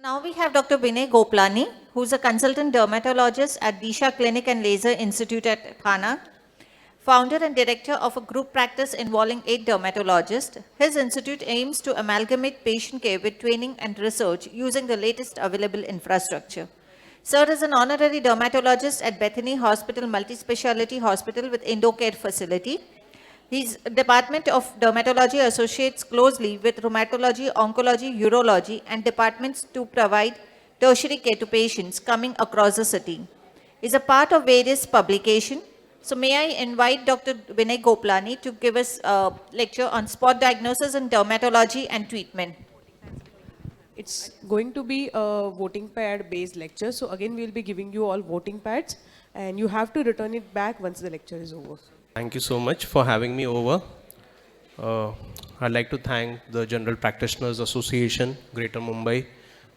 Now we have Dr. Vinay Gopalani, who's a consultant dermatologist at Disha Clinic and Laser Institute at Thana, founder and director of a group practice involving 8 dermatologists. His institute aims to amalgamate patient care with training and research using the latest available infrastructure. Sir is an honorary dermatologist at Bethany Hospital Multispeciality Hospital with Indoor Care Facility. His Department of Dermatology associates closely with rheumatology, oncology, urology, and departments to provide tertiary care to patients coming across the city. He is a part of various publications. So may I invite Dr. Vinay Gopalani to give us a lecture on spot diagnosis in dermatology and treatment. It's going to be a voting pad based lecture. So again, we'll be giving you all voting pads and you have to return it back once the lecture is over. Thank you so much for having me over. I'd like to thank the General Practitioners Association, Greater Mumbai,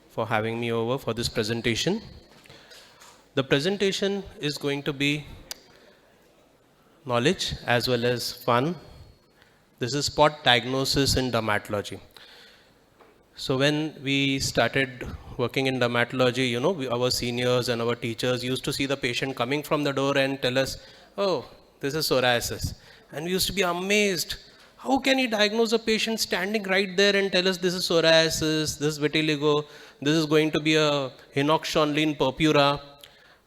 for having me over for this presentation. The presentation is going to be knowledge as well as fun. This is spot diagnosis in dermatology. So when we started working in dermatology, our seniors and our teachers used to see the patient coming from the door and tell us, oh, this is psoriasis. And we used to be amazed. How can you diagnose a patient standing right there and tell us this is psoriasis, this is vitiligo, this is going to be a henoch-schönlein purpura.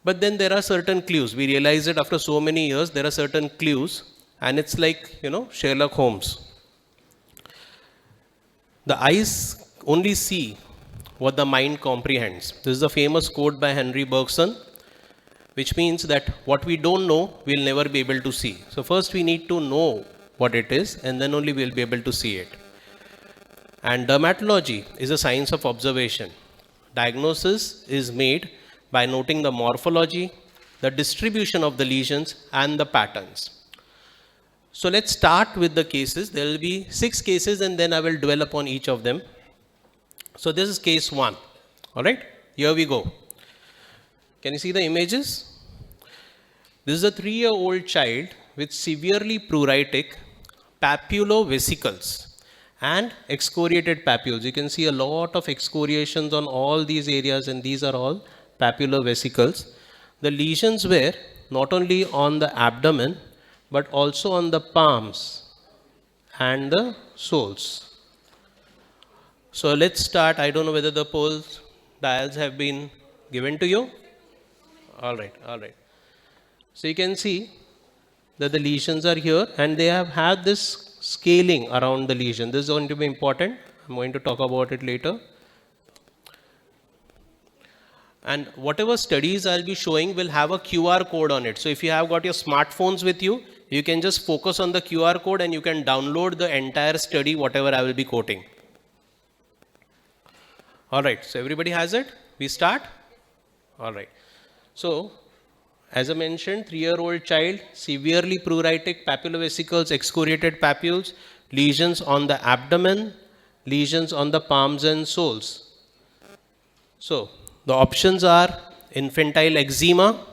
But then there are certain clues. We realize that after so many years, there are certain clues. And it's like, Sherlock Holmes. The eyes only see what the mind comprehends. This is a famous quote by Henry Bergson, which means that what we don't know, we'll never be able to see. So first we need to know what it is, and then only we'll be able to see it. And dermatology is a science of observation. Diagnosis is made by noting the morphology, the distribution of the lesions, and the patterns. So let's start with the cases. There will be 6 cases, and then I will dwell upon each of them. So this is case 1. All right, here we go. Can you see the images? This is a 3-year-old child with severely pruritic papulovesicles and excoriated papules. You can see a lot of excoriations on all these areas, and these are all papulovesicles. The lesions were not only on the abdomen, but also on the palms and the soles. So let's start. I don't know whether the polls dials have been given to you. All right. So you can see that the lesions are here, and they have had this scaling around the lesion. This is going to be important. I'm going to talk about it later. And whatever studies I'll be showing will have a QR code on it. So if you have got your smartphones with you, you can just focus on the QR code and you can download the entire study, whatever I will be quoting. All right, so everybody has it? We start? All right. So, as I mentioned, 3-year-old child, severely pruritic papulovesicles, excoriated papules, lesions on the abdomen, lesions on the palms and soles. So, the options are infantile eczema,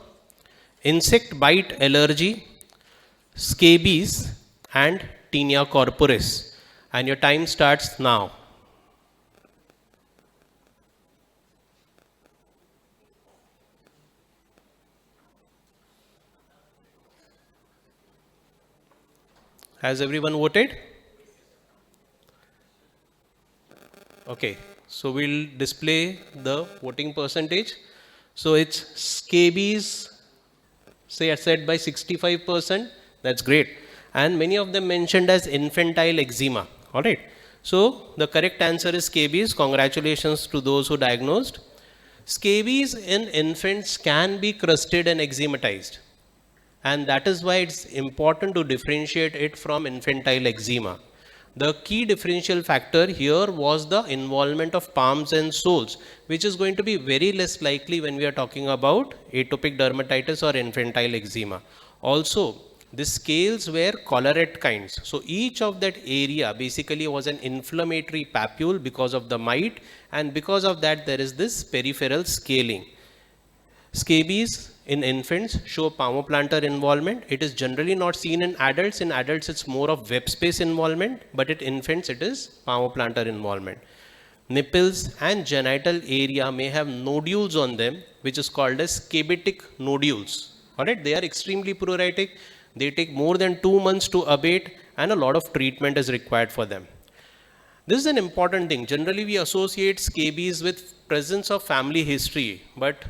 insect bite allergy, scabies, and tinea corporis. And your time starts now. Has everyone voted? Okay, so we'll display the voting percentage. So it's scabies, said by 65%. That's great. And many of them mentioned as infantile eczema. All right. So the correct answer is scabies. Congratulations to those who diagnosed. Scabies in infants can be crusted and eczematized. And that is why it's important to differentiate it from infantile eczema. The key differential factor here was the involvement of palms and soles, which is going to be very less likely when we are talking about atopic dermatitis or infantile eczema. Also, the scales were collarette kinds. So each of that area basically was an inflammatory papule because of the mite, and because of that there is this peripheral scaling. Scabies in infants show palmoplantar involvement. It is generally not seen in adults. In adults, it's more of web space involvement, but in infants, it is palmoplantar involvement. nipples and genital area may have nodules on them, which is called as scabitic nodules. All right, they are extremely pruritic. They take more than 2 months to abate, and a lot of treatment is required for them. This is an important thing. Generally, we associate scabies with presence of family history, but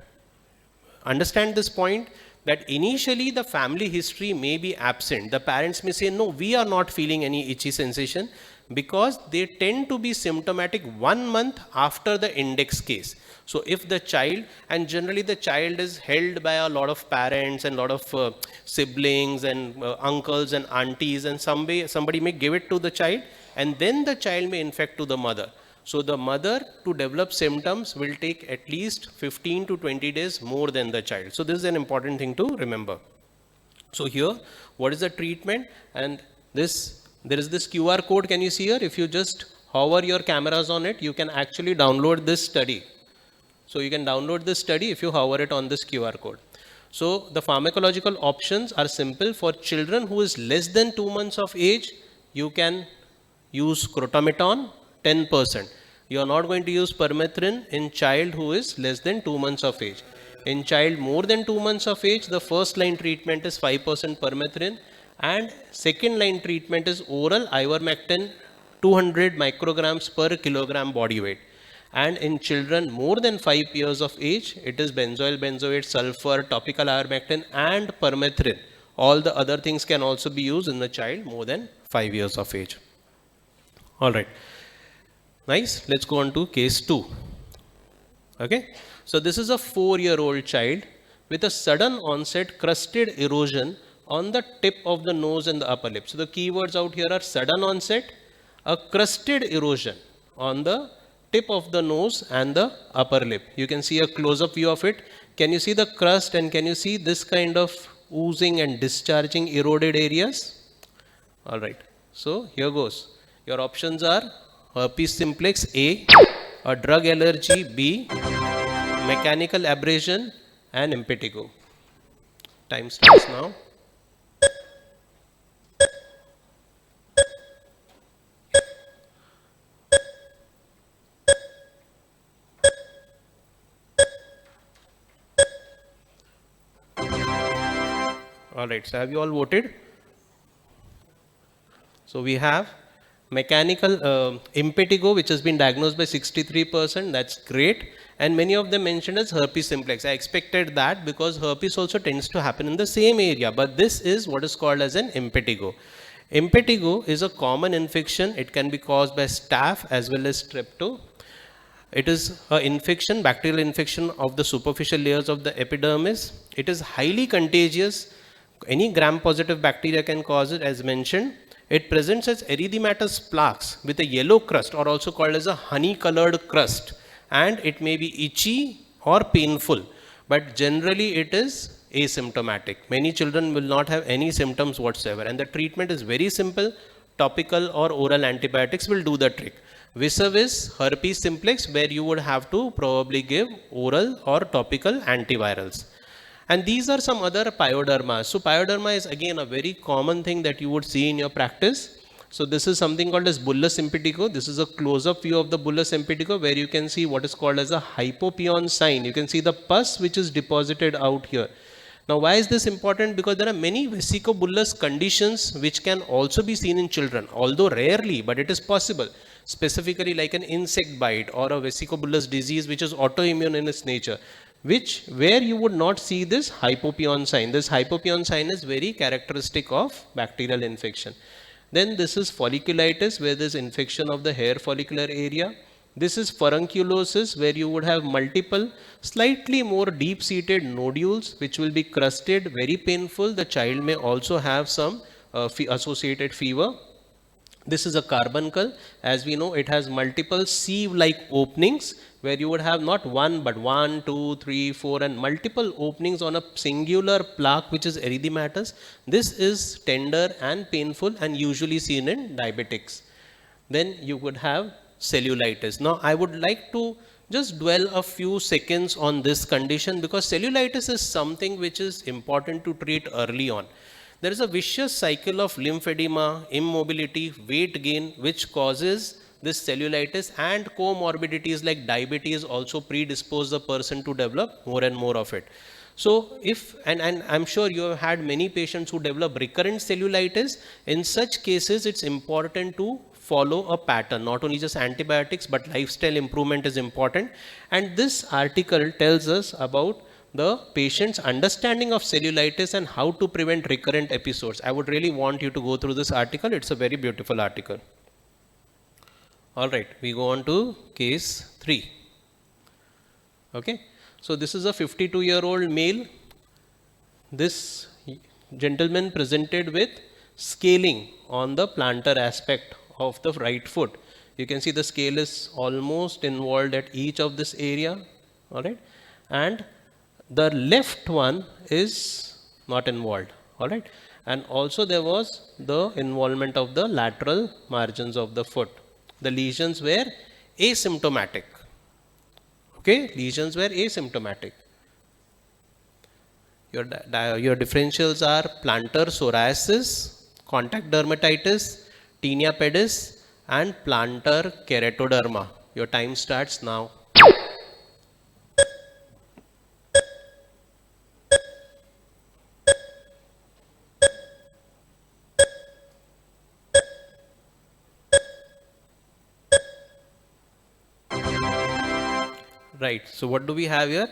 understand this point that initially the family history may be absent. The parents may say, no, we are not feeling any itchy sensation, because they tend to be symptomatic 1 month after the index case. So if the child, and generally the child is held by a lot of parents and lot of siblings and uncles and aunties, and somebody may give it to the child, and then the child may infect to the mother. So the mother to develop symptoms will take at least 15 to 20 days more than the child. So this is an important thing to remember. So here, what is the treatment? And this, there is this QR code. Can you see here? If you just hover your cameras on it, you can actually download this study. So you can download this study if you hover it on this QR code. So the pharmacological options are simple. For children who is less than 2 months of age, you can use crotometon 10%. You are not going to use permethrin in child who is less than 2 months of age. In child more than 2 months of age, the first line treatment is 5% permethrin, and second line treatment is oral ivermectin 200 micrograms per kilogram body weight. And in children more than 5 years of age, it is benzoyl benzoate, sulfur, topical ivermectin and permethrin. All the other things can also be used in the child more than 5 years of age. All right. Nice. Let's go on to case 2. Okay. So this is a 4-year-old child with a sudden onset crusted erosion on the tip of the nose and the upper lip. So the keywords out here are sudden onset, a crusted erosion on the tip of the nose and the upper lip. You can see a close-up view of it. Can you see the crust, and can you see this kind of oozing and discharging eroded areas? All right. So here goes. Your options are herpes simplex A, a drug allergy B, mechanical abrasion and impetigo. Time starts now. All right, so have you all voted? So we have mechanical impetigo, which has been diagnosed by 63%. That's great. And many of them mentioned as herpes simplex. I expected that, because herpes also tends to happen in the same area. But this is what is called as an impetigo. Impetigo is a common infection. It can be caused by staph as well as strepto. It is an infection, bacterial infection of the superficial layers of the epidermis. It is highly contagious. Any gram-positive bacteria can cause it, as mentioned. It presents as erythematous plaques with a yellow crust, or also called as a honey-colored crust. And it may be itchy or painful, but generally it is asymptomatic. Many children will not have any symptoms whatsoever. And the treatment is very simple. Topical or oral antibiotics will do the trick. Vis-a-vis herpes simplex, where you would have to probably give oral or topical antivirals. And these are some other pyodermas. So pyoderma is again a very common thing that you would see in your practice. So this is something called as bullous impetigo. This is a close-up view of the bullous impetigo, where you can see what is called as a hypopion sign. You can see the pus which is deposited out here. Now why is this important? Because there are many vesicobullous conditions which can also be seen in children, although rarely, but it is possible. Specifically like an insect bite or a vesicobullous disease which is autoimmune in its nature, where you would not see this hypopion sign. This hypopion sign is very characteristic of bacterial infection. Then this is folliculitis, where there is infection of the hair follicular area. This is furunculosis, where you would have multiple slightly more deep-seated nodules which will be crusted, very painful. The child may also have some associated fever. This is a carbuncle. As we know, it has multiple sieve-like openings, where you would have not one but 1, 2, 3, 4 and multiple openings on a singular plaque which is erythematous. This is tender and painful and usually seen in diabetics. Then you would have cellulitis. Now I would like to just dwell a few seconds on this condition, because cellulitis is something which is important to treat early on. There is a vicious cycle of lymphedema, immobility, weight gain, which causes this cellulitis and comorbidities like diabetes also predispose the person to develop more and more of it. So if, and I'm sure you have had many patients who develop recurrent cellulitis, in such cases it's important to follow a pattern, not only just antibiotics, but lifestyle improvement is important. And this article tells us about the patient's understanding of cellulitis and how to prevent recurrent episodes. I would really want you to go through this article. It's a very beautiful article. All right, we go on to case 3. Okay, so this is a 52-year-old male. This gentleman presented with scaling on the plantar aspect of the right foot. You can see the scale is almost involved at each of this area. All right, and the left one is not involved. All right, and also there was the involvement of the lateral margins of the foot. The lesions were asymptomatic. Okay, lesions were asymptomatic. Your differentials are plantar psoriasis, contact dermatitis, tinea pedis, and plantar keratoderma. Your time starts now. Right, so what do we have here?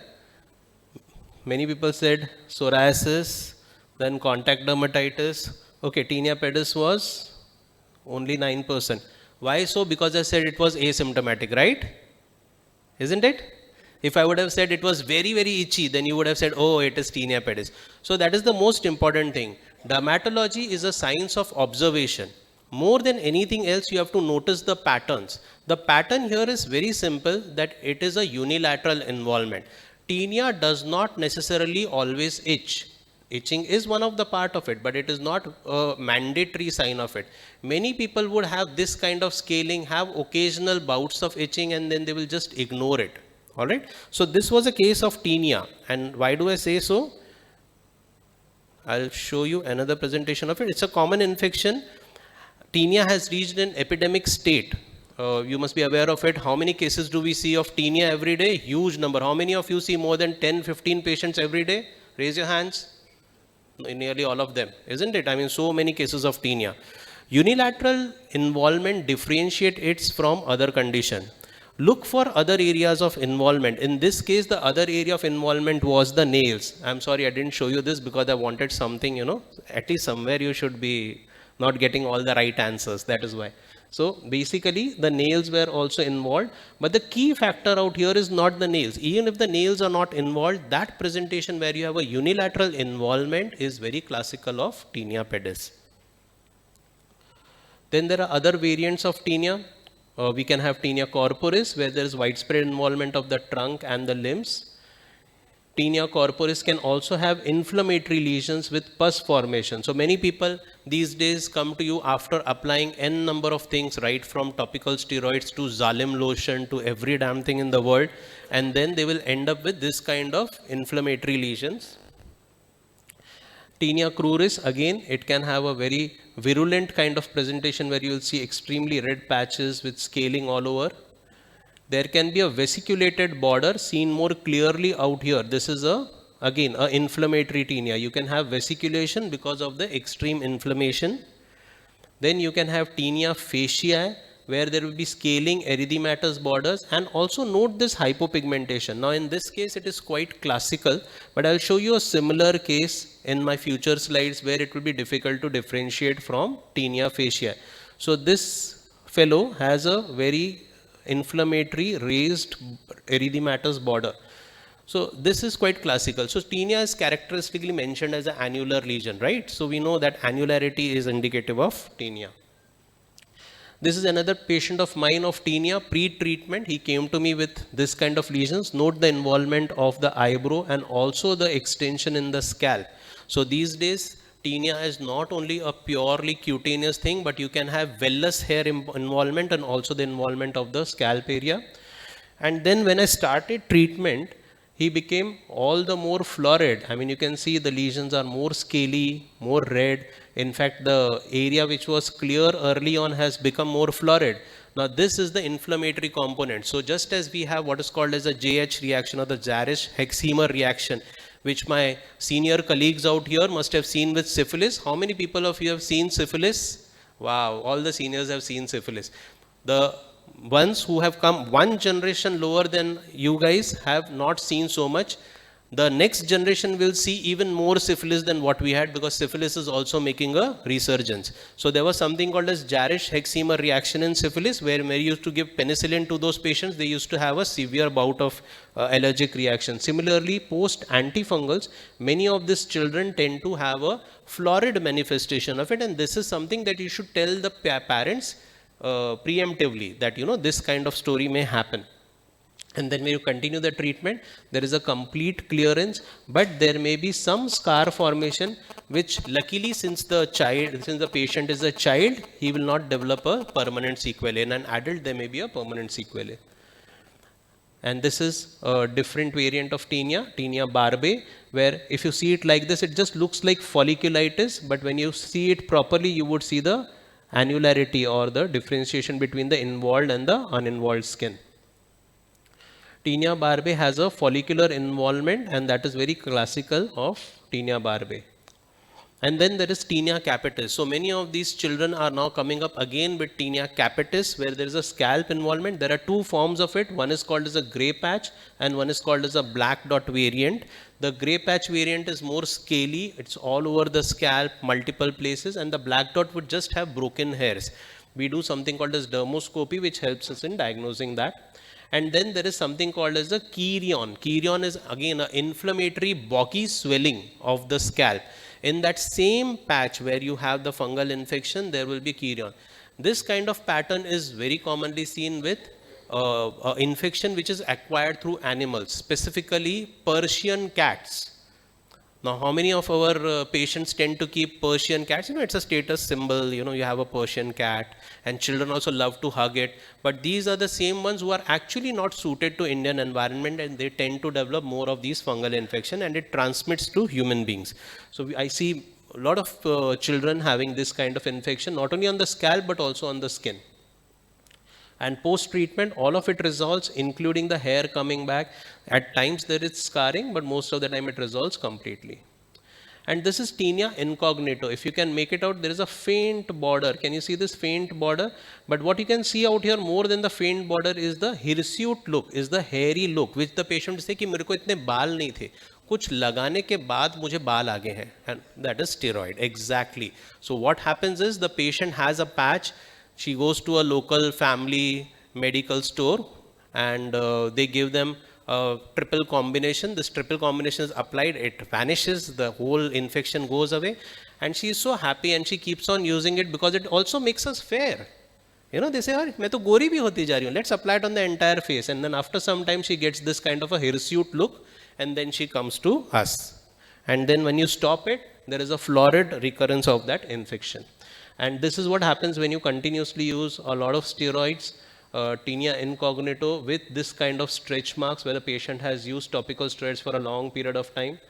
Many people said psoriasis, then contact dermatitis. Okay, tinea pedis was only 9%. Why so? Because I said it was asymptomatic, right? Isn't it? If I would have said it was very, very itchy, then you would have said, oh, it is tinea pedis. So that is the most important thing. Dermatology is a science of observation. More than anything else, you have to notice the patterns. The pattern here is very simple, that it is a unilateral involvement. Tinea does not necessarily always itch. Itching is one of the part of it, but it is not a mandatory sign of it. Many people would have this kind of scaling, have occasional bouts of itching, and then they will just ignore it. All right. So this was a case of tinea. And why do I say so? I'll show you another presentation of it. It's a common infection. Tinea has reached an epidemic state. You must be aware of it. How many cases do we see of tinea every day? Huge number. How many of you see more than 10, 15 patients every day? Raise your hands. Nearly all of them, isn't it? I mean, so many cases of tinea. Unilateral involvement differentiates it from other condition. Look for other areas of involvement. In this case, the other area of involvement was the nails. I'm sorry, I didn't show you this because I wanted something, at least somewhere you should be not getting all the right answers. That is why. So basically the nails were also involved, but the key factor out here is not the nails. Even if the nails are not involved, that presentation where you have a unilateral involvement is very classical of tinea pedis. Then there are other variants of tinea. We can have tinea corporis, where there is widespread involvement of the trunk and the limbs. Tinea corporis can also have inflammatory lesions with pus formation. So many people these days come to you after applying n number of things, right from topical steroids to Xalim lotion to every damn thing in the world, and then they will end up with this kind of inflammatory lesions. Tinea cruris, again, it can have a very virulent kind of presentation where you will see extremely red patches with scaling all over. There can be a vesiculated border seen more clearly out here. This is again an inflammatory tinea. You can have vesiculation because of the extreme inflammation. Then you can have tinea faciae, where there will be scaling erythematous borders, and also note this hypopigmentation. Now in this case it is quite classical, but I will show you a similar case in my future slides where it will be difficult to differentiate from tinea faciae. So this fellow has a very inflammatory raised erythematous border. So this is quite classical. So tinea is characteristically mentioned as an annular lesion, right? So we know that annularity is indicative of tinea. This is another patient of mine of tinea pre-treatment. He came to me with this kind of lesions. Note the involvement of the eyebrow and also the extension in the scalp. So these days, tinea is not only a purely cutaneous thing, but you can have vellus hair involvement and also the involvement of the scalp area. And then when I started treatment, he became all the more florid. I mean, you can see the lesions are more scaly, more red. In fact, the area which was clear early on has become more florid. Now this is the inflammatory component. So just as we have what is called as a JH reaction or the Jarisch hexamer reaction, which my senior colleagues out here must have seen with syphilis. How many people of you have seen syphilis? Wow, all the seniors have seen syphilis. The ones who have come one generation lower than you guys have not seen so much. The next generation will see even more syphilis than what we had, because syphilis is also making a resurgence. So there was something called as Jarisch hexamer reaction in syphilis, where we used to give penicillin to those patients. They used to have a severe bout of allergic reaction. Similarly, post antifungals, many of these children tend to have a florid manifestation of it, and this is something that you should tell the parents preemptively, that this kind of story may happen. And then when you continue the treatment, there is a complete clearance, but there may be some scar formation, which luckily, since the patient is a child, he will not develop a permanent sequelae. In an adult, there may be a permanent sequelae. And this is a different variant of tinea barbae, where if you see it like this, it just looks like folliculitis, but when you see it properly, you would see the annularity or the differentiation between the involved and the uninvolved skin. Tinea barbae has a follicular involvement, and that is very classical of tinea barbae. And then there is tinea capitis. So many of these children are now coming up again with tinea capitis, where there is a scalp involvement. There are two forms of it. One is called as a grey patch, and one is called as a black dot variant. The grey patch variant is more scaly. It's all over the scalp, multiple places, and the black dot would just have broken hairs. We do something called as dermoscopy, which helps us in diagnosing that. And then there is something called as a cheiron. Cheiron is again an inflammatory boggy swelling of the scalp. In that same patch where you have the fungal infection, there will be cheiron. This kind of pattern is very commonly seen with infection which is acquired through animals, specifically Persian cats. Now, how many of our patients tend to keep Persian cats? It's a status symbol. You have a Persian cat, and children also love to hug it. But these are the same ones who are actually not suited to Indian environment, and they tend to develop more of these fungal infection, and it transmits to human beings. So I see a lot of children having this kind of infection, not only on the scalp, but also on the skin. And post-treatment, all of it resolves, including the hair coming back. At times there is scarring, but most of the time it resolves completely. And this is tinea incognito. If you can make it out, there is a faint border. Can you see this faint border? But what you can see out here more than the faint border is the hirsute look, is the hairy look, which the patient say कि मेरे को इतने बाल नहीं थे, कुछ लगाने के बाद मुझे बाल आ गए हैं. And that is steroid, exactly. So what happens is the patient has a patch. She goes to a local family medical store, and they give them a triple combination. This triple combination is applied, it vanishes, the whole infection goes away, and she is so happy, and she keeps on using it because it also makes us fair. They say, मैं तो गोरी भी होती जा रही हूँ, let's apply it on the entire face. And then after some time she gets this kind of a hirsute look, and then she comes to us. And then when you stop it, there is a florid recurrence of that infection. And this is what happens when you continuously use a lot of steroids, tinea incognito, with this kind of stretch marks where the patient has used topical steroids for a long period of time.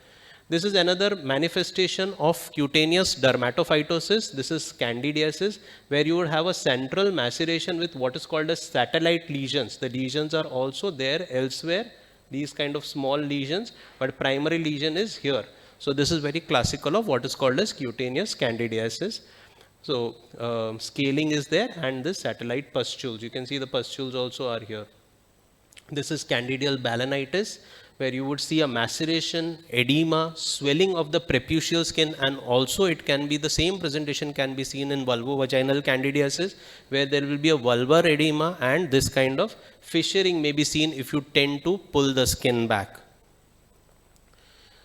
This is another manifestation of cutaneous dermatophytosis. This is candidiasis, where you would have a central maceration with what is called as satellite lesions. The lesions are also there elsewhere, these kind of small lesions, but primary lesion is here. So this is very classical of what is called as cutaneous candidiasis. So scaling is there, and the satellite pustules. You can see the pustules also are here. This is candidial balanitis, where you would see a maceration, edema, swelling of the prepucial skin, and also it can be the same presentation can be seen in vulvovaginal candidiasis, where there will be a vulvar edema, and this kind of fissuring may be seen if you tend to pull the skin back.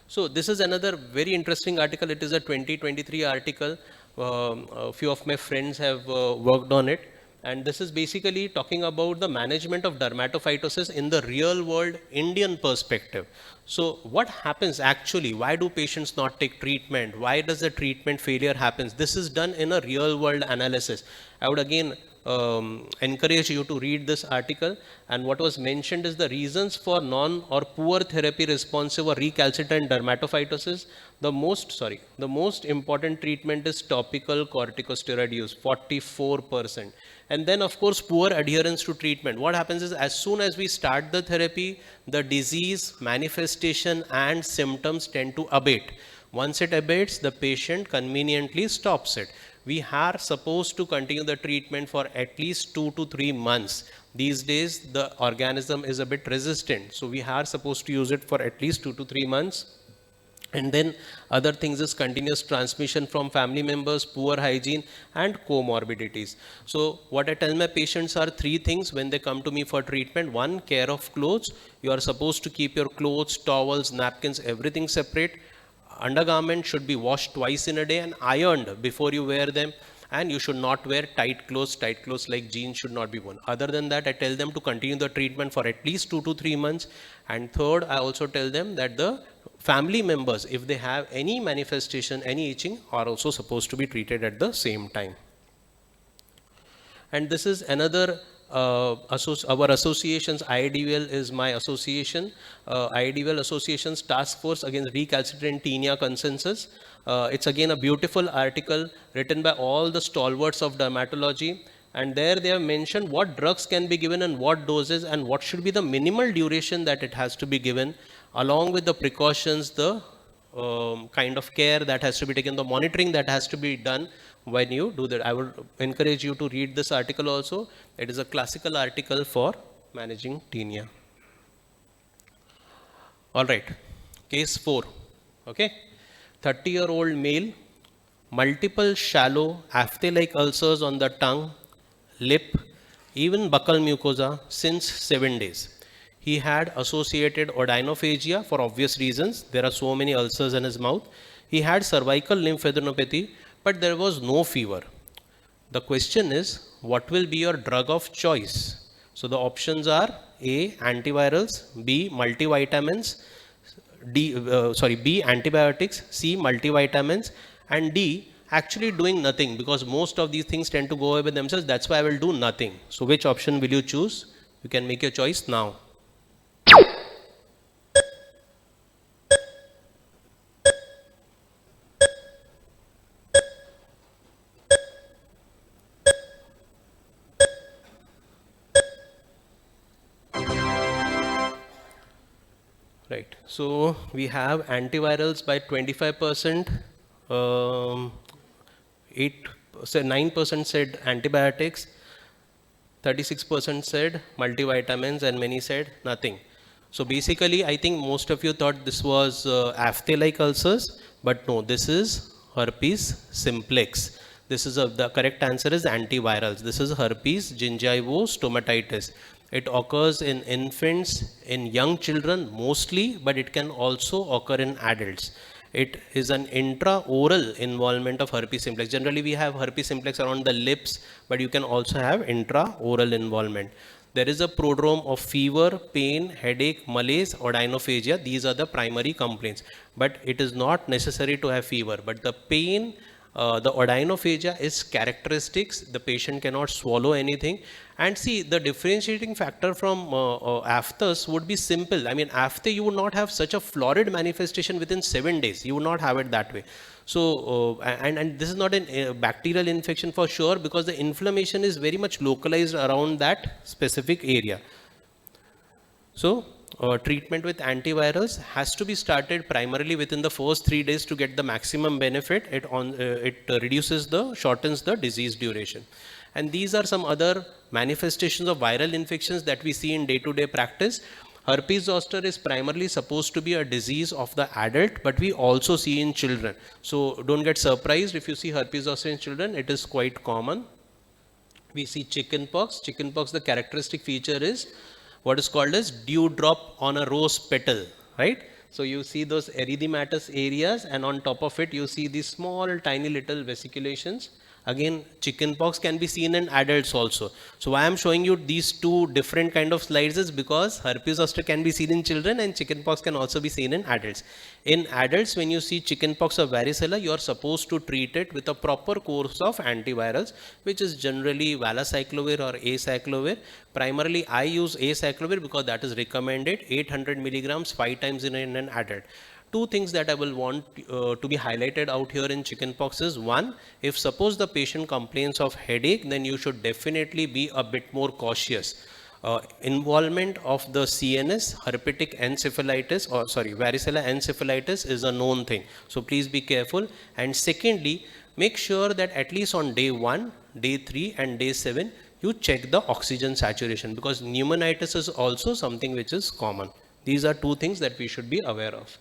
So this is another very interesting article. It is a 2023 article. A few of my friends have worked on it, and this is basically talking about the management of dermatophytosis in the real world Indian perspective. So what happens actually? Why do patients not take treatment? Why does the treatment failure happens? This is done in a real world analysis. I would again encourage you to read this article. And what was mentioned is the reasons for non or poor therapy responsive or recalcitrant dermatophytosis. The most important treatment is topical corticosteroid use, 44%. And then, of course, poor adherence to treatment. What happens is, as soon as we start the therapy, the disease, manifestation, and symptoms tend to abate. Once it abates, the patient conveniently stops it. We are supposed to continue the treatment for at least 2 to 3 months. These days, the organism is a bit resistant. So, we are supposed to use it for at least 2 to 3 months. And then other things is continuous transmission from family members, poor hygiene, and comorbidities. So what I tell my patients are 3 things when they come to me for treatment. 1, care of clothes. You are supposed to keep your clothes, towels, napkins, everything separate. Undergarments should be washed twice in a day and ironed before you wear them. And you should not wear tight clothes like jeans should not be worn. Other than that, I tell them to continue the treatment for at least 2 to 3 months. And third, I also tell them that the family members, if they have any manifestation, any itching, are also supposed to be treated at the same time. And this is another our associations. IDVL is my association. IDVL Association's Task Force Against Recalcitrant Tinea Consensus. It's again a beautiful article written by all the stalwarts of dermatology. And there they have mentioned what drugs can be given and what doses and what should be the minimal duration that it has to be given, along with the precautions, the kind of care that has to be taken, the monitoring that has to be done when you do that. I would encourage you to read this article also. It is a classical article for managing tinea. All right, case 4. Okay, 30-year-old male, multiple shallow aphtha-like ulcers on the tongue, lip, even buccal mucosa since 7 days. He had associated odynophagia for obvious reasons. There are so many ulcers in his mouth. He had cervical lymphadenopathy, but there was no fever. The question is, what will be your drug of choice? So the options are A, antivirals, B, multivitamins, B, antibiotics, C, multivitamins, and D, actually doing nothing, because most of these things tend to go away by themselves. That's why I will do nothing. So which option will you choose? You can make your choice now. Right. So we have antivirals by 25%, 9% said antibiotics, 36% said multivitamins, and many said nothing. So basically, I think most of you thought this was aphtha-like ulcers, but no, this is herpes simplex. This is the correct answer is antivirals. This is herpes gingivostomatitis. It occurs in infants, in young children mostly, but it can also occur in adults. It is an intraoral involvement of herpes simplex. Generally, we have herpes simplex around the lips, but you can also have intraoral involvement. There is a prodrome of fever, pain, headache, malaise, odynophagia. These are the primary complaints. But it is not necessary to have fever. But the pain, the odynophagia is characteristics. The patient cannot swallow anything. And see, the differentiating factor from aphthous would be simple. I mean, aphthous, you would not have such a florid manifestation within 7 days. You would not have it that way. So, and this is not a bacterial infection for sure, because the inflammation is very much localized around that specific area. So, treatment with antivirals has to be started primarily within the first 3 days to get the maximum benefit. It shortens the disease duration. And these are some other manifestations of viral infections that we see in day-to-day practice. Herpes zoster is primarily supposed to be a disease of the adult, but we also see in children. So don't get surprised if you see herpes zoster in children. It is quite common. We see chickenpox. Chickenpox, the characteristic feature is what is called as dewdrop on a rose petal, right? So you see those erythematous areas, and on top of it you see these small tiny little vesiculations. Again, chickenpox can be seen in adults also. So why I'm showing you these two different kind of slides is because herpes zoster can be seen in children and chickenpox can also be seen in adults. In adults, when you see chickenpox or varicella, you are supposed to treat it with a proper course of antivirals, which is generally valacyclovir or acyclovir. Primarily, I use acyclovir because that is recommended 800 milligrams 5 times in an adult. Two things that I will want to be highlighted out here in chickenpox is one, if suppose the patient complains of headache, then you should definitely be a bit more cautious. Involvement of the CNS, herpetic encephalitis, or sorry, varicella encephalitis is a known thing. So please be careful. And secondly, make sure that at least on day 1, day 3 and day 7, you check the oxygen saturation because pneumonitis is also something which is common. These are two things that we should be aware of.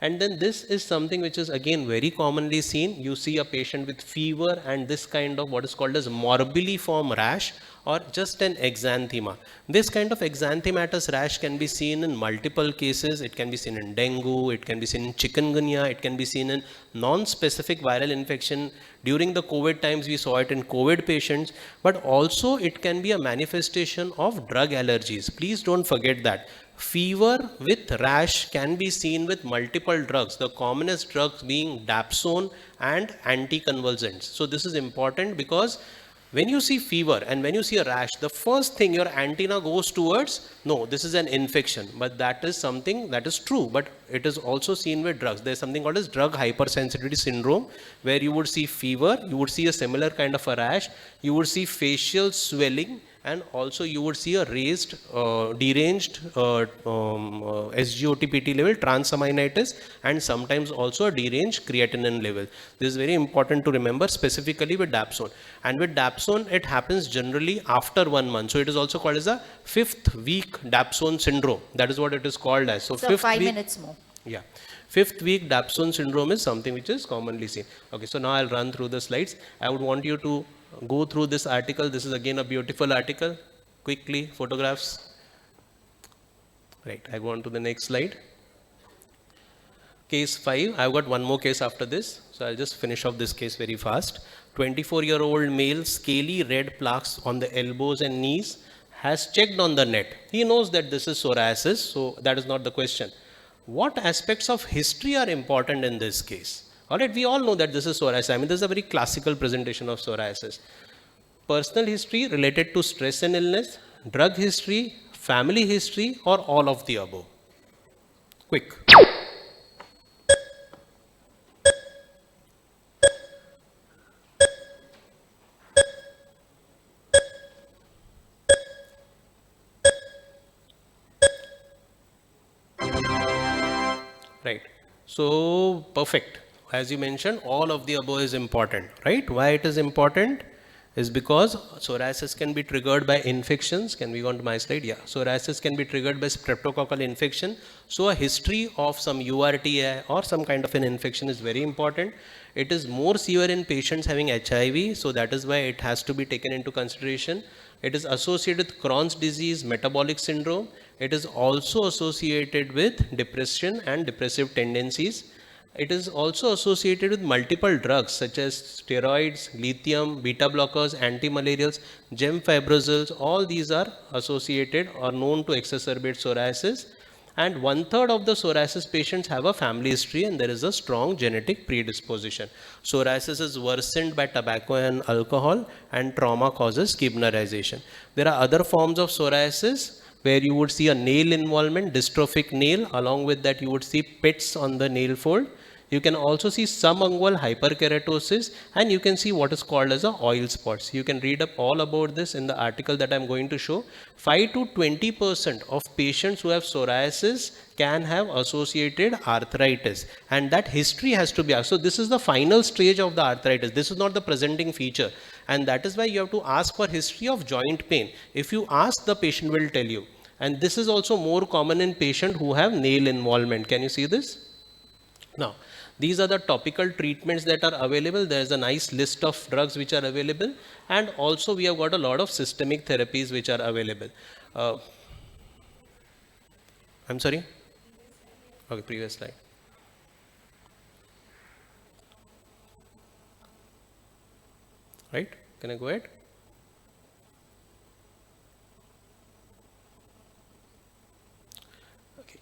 And then this is something which is again very commonly seen. You see a patient with fever and this kind of what is called as morbilliform rash or just an exanthema. This kind of exanthematous rash can be seen in multiple cases. It can be seen in dengue, it can be seen in chikungunya, it can be seen in non-specific viral infection. During the COVID times, we saw it in COVID patients, but also it can be a manifestation of drug allergies. Please don't forget that. Fever with rash can be seen with multiple drugs, the commonest drugs being dapsone and anticonvulsants. So this is important because when you see fever and when you see a rash, the first thing your antenna goes towards, no, this is an infection, but that is something that is true, but it is also seen with drugs. There's something called as drug hypersensitivity syndrome, where you would see fever, you would see a similar kind of a rash, you would see facial swelling, and also you would see a raised, deranged SGOT-PT level, transaminitis, and sometimes also a deranged creatinine level. This is very important to remember, specifically with dapsone. And with dapsone, it happens generally after 1 month. So it is also called as a 5th week dapsone syndrome. That is what it is called as. So So 5 week, minutes more. yeah. 5th week dapsone syndrome is something which is commonly seen. Okay, so now I'll run through the slides. I would want you to go through this article. This is again a beautiful article. Quickly, photographs. Right, I go on to the next slide. Case 5, I've got one more case after this. So I'll just finish off this case very fast. 24-year-old male, scaly red plaques on the elbows and knees, has checked on the net. He knows that this is psoriasis, so that is not the question. What aspects of history are important in this case? All right, we all know that this is psoriasis. I mean, this is a very classical presentation of psoriasis. Personal history related to stress and illness, drug history, family history, or all of the above. Quick. Right. So, perfect. As you mentioned, all of the above is important, right? Why it is important is because psoriasis can be triggered by infections. Can we go on to my slide? Yeah. Psoriasis can be triggered by streptococcal infection. So, a history of some URTI or some kind of an infection is very important. It is more severe in patients having HIV. So, that is why it has to be taken into consideration. It is associated with Crohn's disease, metabolic syndrome. It is also associated with depression and depressive tendencies. It is also associated with multiple drugs such as steroids, lithium, beta blockers, antimalarials, gemfibrozils. All these are associated or known to exacerbate psoriasis. And 1/3 of the psoriasis patients have a family history and there is a strong genetic predisposition. Psoriasis is worsened by tobacco and alcohol, and trauma causes kibnerization. There are other forms of psoriasis where you would see a nail involvement, dystrophic nail. Along with that, you would see pits on the nail fold. You can also see subungual hyperkeratosis, and you can see what is called as a oil spots. You can read up all about this in the article that I'm going to show. 5 to 20% of patients who have psoriasis can have associated arthritis, and that history has to be asked. So this is the final stage of the arthritis. This is not the presenting feature, and that is why you have to ask for history of joint pain. If you ask, the patient will tell you. And this is also more common in patients who have nail involvement. Can you see this? Now, these are the topical treatments that are available. There is a nice list of drugs which are available, and also we have got a lot of systemic therapies which are available. I'm sorry? Okay, previous slide. right? Can I go ahead? Okay.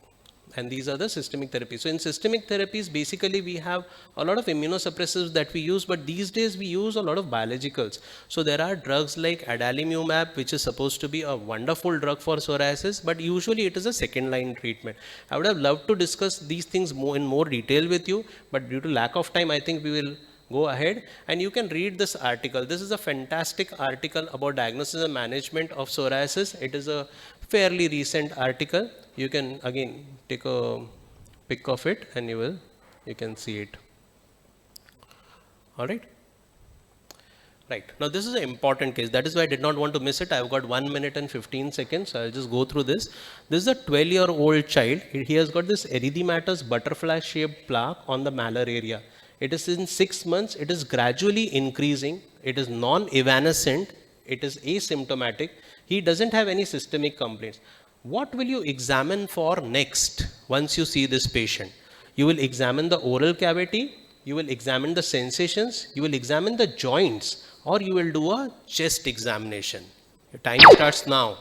And these are the systemic therapies. So in systemic therapies, basically we have a lot of immunosuppressives that we use, but these days we use a lot of biologicals. So there are drugs like adalimumab, which is supposed to be a wonderful drug for psoriasis, but usually it is a second line treatment. I would have loved to discuss these things more in more detail with you, but due to lack of time, I think we will go ahead and you can read this article. This is a fantastic article about diagnosis and management of psoriasis. It is a fairly recent article. You can again take a pic of it and you can see it. All right. Right. Now this is an important case. That is why I did not want to miss it. I've got 1 minute and 15 seconds. So I'll just go through this. This is a 12-year-old child. He has got this erythematous butterfly shaped plaque on the malar area. It is in 6 months. It is gradually increasing. It is non-evanescent. It is asymptomatic. He doesn't have any systemic complaints. What will you examine for next once you see this patient? You will examine the oral cavity, you will examine the sensations, you will examine the joints, or you will do a chest examination. Your time starts now.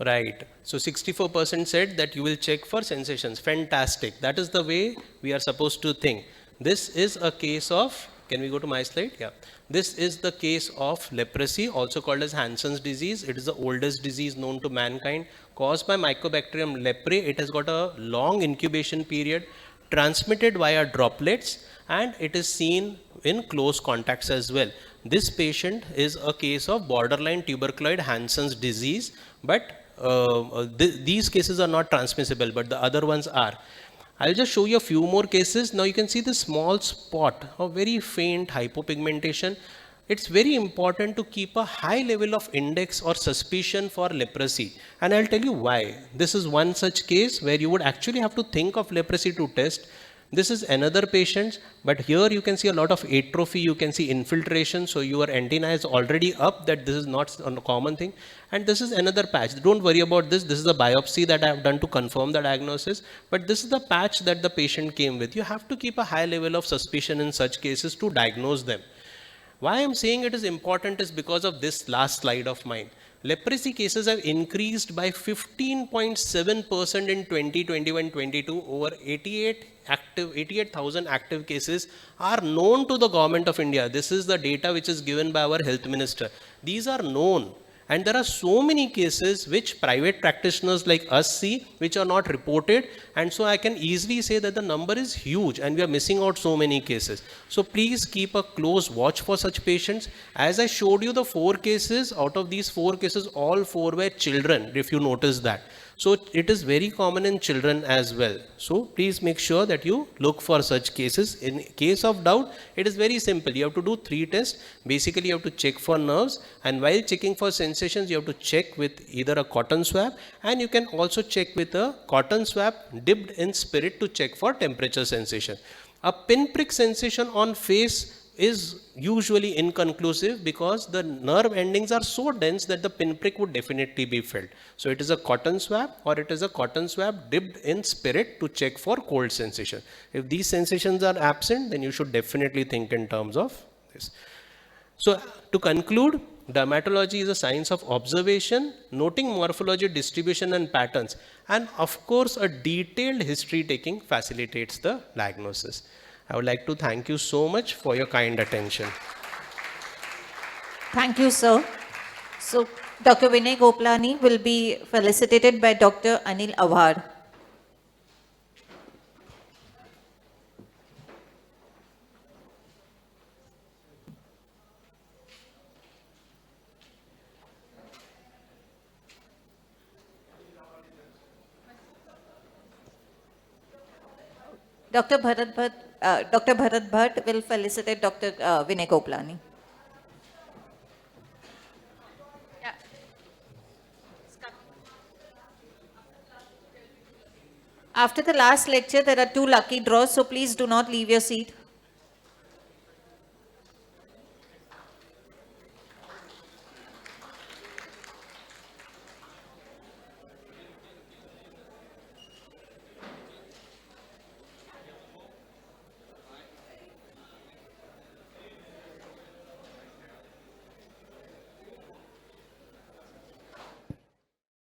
Right. So 64% said that you will check for sensations. Fantastic. That is the way we are supposed to think. This is a case of, can we go to my slide? Yeah. This is the case of leprosy, also called as Hansen's disease. It is the oldest disease known to mankind, caused by Mycobacterium leprae. It has got a long incubation period, transmitted via droplets, and it is seen in close contacts as well. This patient is a case of borderline tuberculoid Hansen's disease, but these cases are not transmissible, but the other ones are. I'll just show you a few more cases. Now you can see the small spot of very faint hypopigmentation. It's very important to keep a high level of index or suspicion for leprosy. And I'll tell you why. This is one such case where you would actually have to think of leprosy to test. This is another patient, but here you can see a lot of atrophy, you can see infiltration, so your antenna is already up, that this is not a common thing. And this is another patch. Don't worry about this. This is a biopsy that I have done to confirm the diagnosis, but this is the patch that the patient came with. You have to keep a high level of suspicion in such cases to diagnose them. Why I'm saying it is important is because of this last slide of mine. Leprosy cases have increased by 15.7% in 2021-22. Over 88,000 active cases are known to the government of India. This is the data which is given by our health minister. These are known. And there are so many cases which private practitioners like us see, which are not reported. And so I can easily say that the number is huge and we are missing out so many cases. So please keep a close watch for such patients. As I showed you the 4 cases, out of these 4 cases, all 4 were children, if you notice that. So it is very common in children as well. So please make sure that you look for such cases. In case of doubt, it is very simple. You have to do 3 tests. Basically, you have to check for nerves, and while checking for sensations, you have to check with either a cotton swab, and you can also check with a cotton swab dipped in spirit to check for temperature sensation. A pinprick sensation on face is usually inconclusive because the nerve endings are so dense that the pinprick would definitely be felt. So it is a cotton swab, or it is a cotton swab dipped in spirit to check for cold sensation. If these sensations are absent, then you should definitely think in terms of this. So to conclude, dermatology is a science of observation, noting morphology, distribution and patterns, and of course a detailed history taking facilitates the diagnosis. I would like to thank you so much for your kind attention. Thank you, sir. So, Dr. Vinay Gopalani will be felicitated by Dr. Anil Awad. Dr. Bharat Bhatt will felicitate Dr. Vinay Gopalani. After the last lecture, there are 2 lucky draws, so please do not leave your seat.